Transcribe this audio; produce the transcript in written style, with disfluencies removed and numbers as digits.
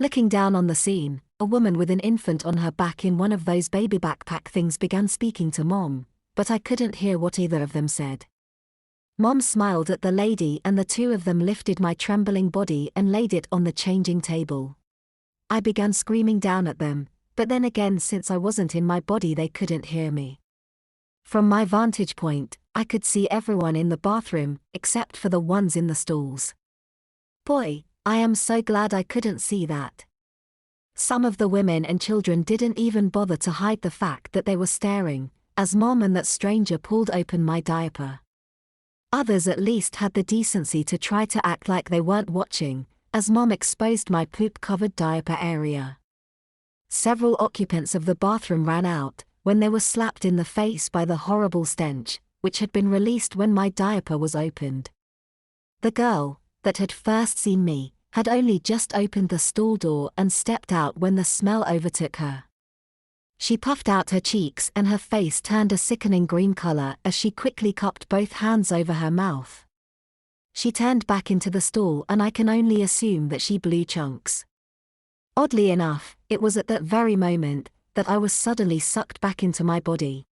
Looking down on the scene, a woman with an infant on her back in one of those baby backpack things began speaking to Mom, but I couldn't hear what either of them said. Mom smiled at the lady and the two of them lifted my trembling body and laid it on the changing table. I began screaming down at them, but then again since I wasn't in my body they couldn't hear me. From my vantage point, I could see everyone in the bathroom, except for the ones in the stalls. Boy, I am so glad I couldn't see that. Some of the women and children didn't even bother to hide the fact that they were staring, as Mom and that stranger pulled open my diaper. Others at least had the decency to try to act like they weren't watching, as Mom exposed my poop-covered diaper area. Several occupants of the bathroom ran out, when they were slapped in the face by the horrible stench, which had been released when my diaper was opened. The girl, that had first seen me, had only just opened the stall door and stepped out when the smell overtook her. She puffed out her cheeks and her face turned a sickening green color as she quickly cupped both hands over her mouth. She turned back into the stall and I can only assume that she blew chunks. Oddly enough, it was at that very moment that I was suddenly sucked back into my body.